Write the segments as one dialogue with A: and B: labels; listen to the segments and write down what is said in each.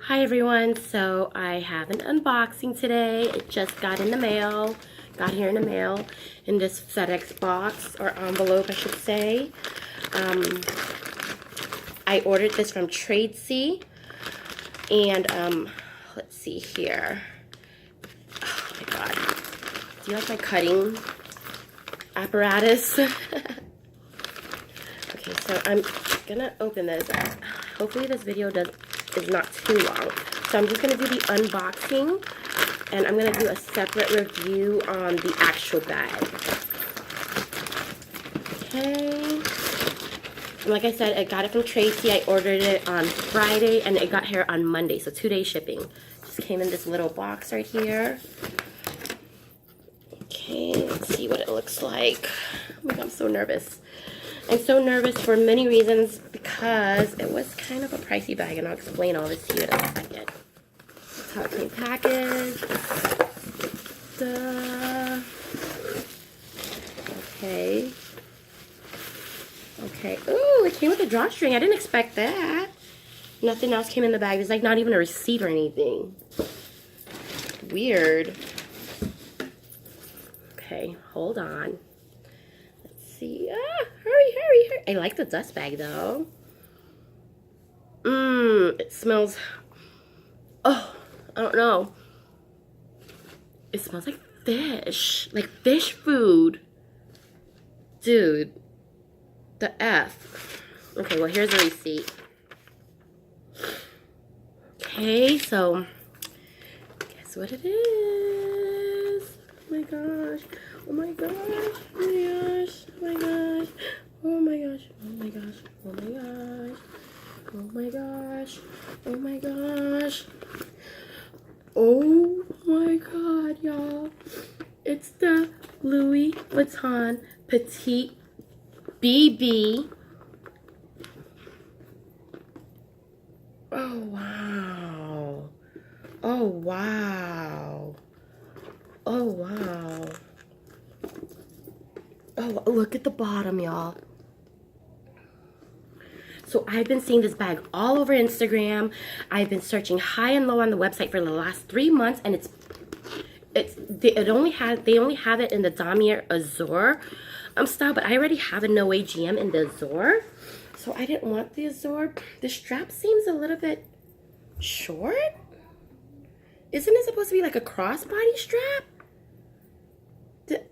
A: Hi everyone, so I have an unboxing today. It just got in the mail, got here in the mail in this FedEx box, or envelope I should say. I ordered this from Tradesy, and let's see here. Oh my god, do you like my cutting apparatus? Okay, so I'm gonna open this. Hopefully this video is not too long. So I'm just gonna do the unboxing, and I'm gonna do a separate review on the actual bag. Okay. And like I said, I got it from Tracy. I ordered it on Friday, and it got here on Monday, so 2-day shipping. Just came in this little box right here. Okay, let's see what it looks like. Oh my god, I'm so nervous. I'm so nervous for many reasons because it was kind of a pricey bag, and I'll explain all this to you in a second. That's how it came packaged. Okay. Okay. Ooh, it came with a drawstring. I didn't expect that. Nothing else came in the bag. There's like not even a receipt or anything. Weird. Okay, hold on. See. Hurry. I like the dust bag though. It smells, oh, I don't know. It smells like fish food. Dude, the F. Okay, well here's the receipt. Okay, so guess what it is? Oh my gosh. Oh my gosh. Oh my gosh. Oh my gosh. Oh my gosh. Oh my gosh. Oh my gosh. Oh my gosh. Oh my gosh. Oh my god, y'all. It's the Louis Vuitton Petite BB. Oh wow. Oh wow. Oh wow. Oh, look at the bottom, y'all. So I've been seeing this bag all over Instagram. I've been searching high and low on the website for the last 3 months, and they only have it in the Damier Azure style, but I already have a Noe GM in the Azure, so I didn't want the Azure. The strap seems a little bit short. Isn't it supposed to be like a crossbody strap?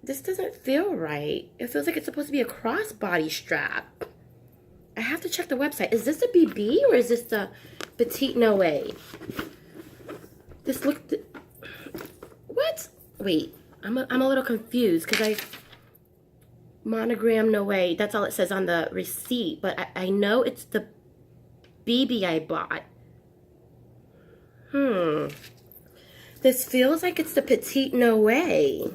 A: This doesn't feel right. It feels like it's supposed to be a crossbody strap. I have to check the website. Is this a BB or is this the Petite Noe? This looked... What? Wait, I'm a little confused because Monogram Noe, that's all it says on the receipt, but I know it's the BB I bought. This feels like it's the Petite Noe.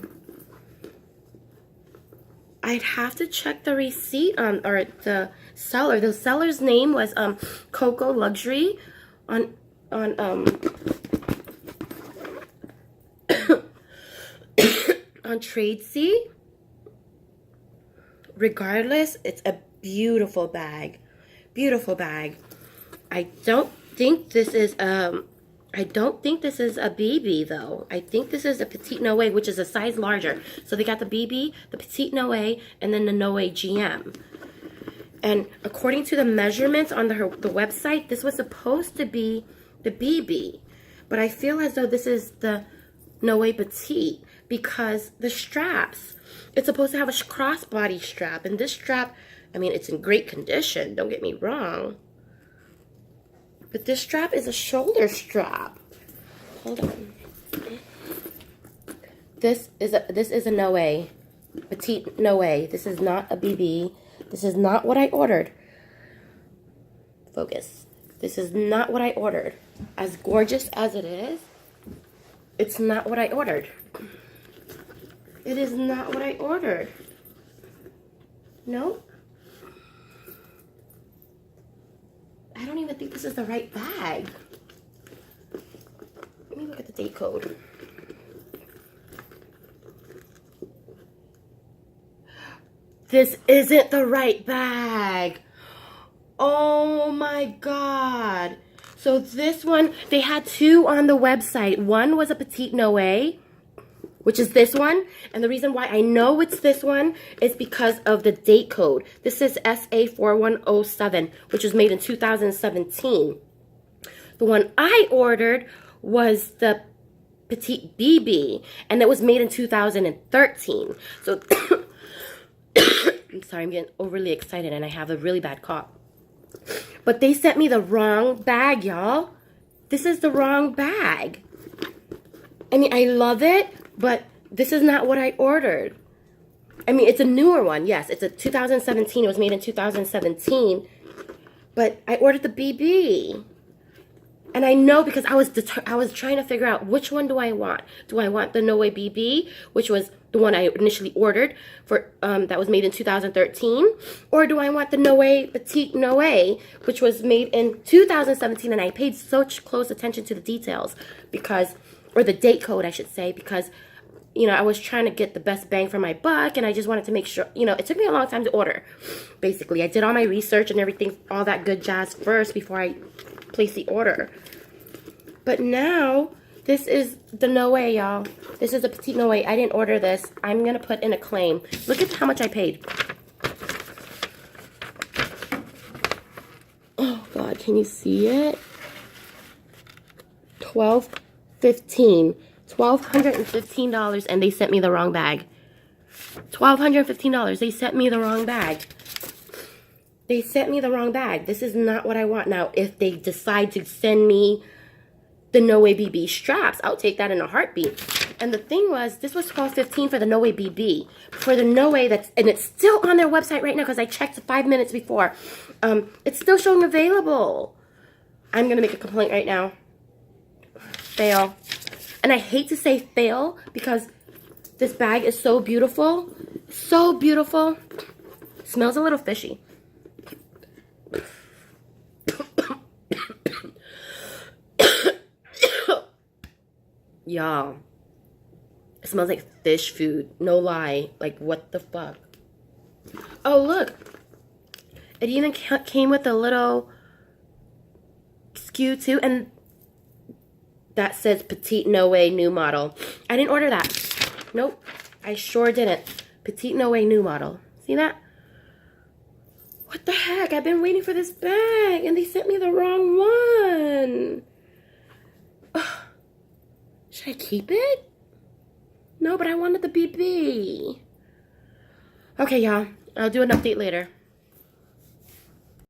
A: I'd have to check the receipt on, or the seller. The seller's name was Coco Luxury on on Tradesy. Regardless, it's a beautiful bag. Beautiful bag. I don't think this is a BB though. I think this is a Petite Noe, which is a size larger. So they got the BB, the Petite Noe, and then the Noe GM. And according to the measurements on the website, this was supposed to be the BB. But I feel as though this is the Noe Petite because the straps, it's supposed to have a crossbody strap. And this strap, I mean, it's in great condition, don't get me wrong. But this strap is a shoulder strap. Hold on. This is a Noe, Petite Noe. This is not a BB. This is not what I ordered. Focus. This is not what I ordered. As gorgeous as it is, it's not what I ordered. It is not what I ordered. Nope. I don't even think this is the right bag. Let me look at the date code. This isn't the right bag. Oh my god. So this one, they had two on the website. One was a Petite Noe, which is this one. And the reason why I know it's this one is because of the date code. This is SA4107, which was made in 2017. The one I ordered was the Petite BB, and it was made in 2013. So, I'm sorry, I'm getting overly excited, and I have a really bad cough. But they sent me the wrong bag, y'all. This is the wrong bag. I mean, I love it, but this is not what I ordered. I mean, it's a newer one. Yes, it's a 2017. It was made in 2017. But I ordered the BB. And I know because I was trying to figure out which one do I want. Do I want the Noe BB, which was the one I initially ordered for that was made in 2013, or do I want the Noe Petite Noe, which was made in 2017? And I paid such close attention to the details because, or the date code, I should say, because you know I was trying to get the best bang for my buck, and I just wanted to make sure. You know, it took me a long time to order. Basically, I did all my research and everything, all that good jazz first before I place the order. But now this is the Noe, y'all. This is a Petite Noe. I didn't order this. I'm gonna put in a claim. Look at how much I paid. Oh God, can you see it? $1,215, and they sent me the wrong bag. $1,215. They sent me the wrong bag. They sent me the wrong bag. This is not what I want. Now, if they decide to send me the Noe BB straps, I'll take that in a heartbeat. And the thing was, this was $12.15 for the Noe BB. For the Noe, and it's still on their website right now because I checked 5 minutes before. It's still showing available. I'm going to make a complaint right now. Fail. And I hate to say fail because this bag is so beautiful. So beautiful. Smells a little fishy. Y'all, it smells like fish food. No lie. Like, what the fuck? Oh, look. It even came with a little SKU, too. And that says Petite Noe new model. I didn't order that. Nope. I sure didn't. Petite Noe new model. See that? What the heck? I've been waiting for this bag, and they sent me the wrong one. Ugh. Should I keep it? No, but I wanted the BB. Okay, y'all. I'll do an update later.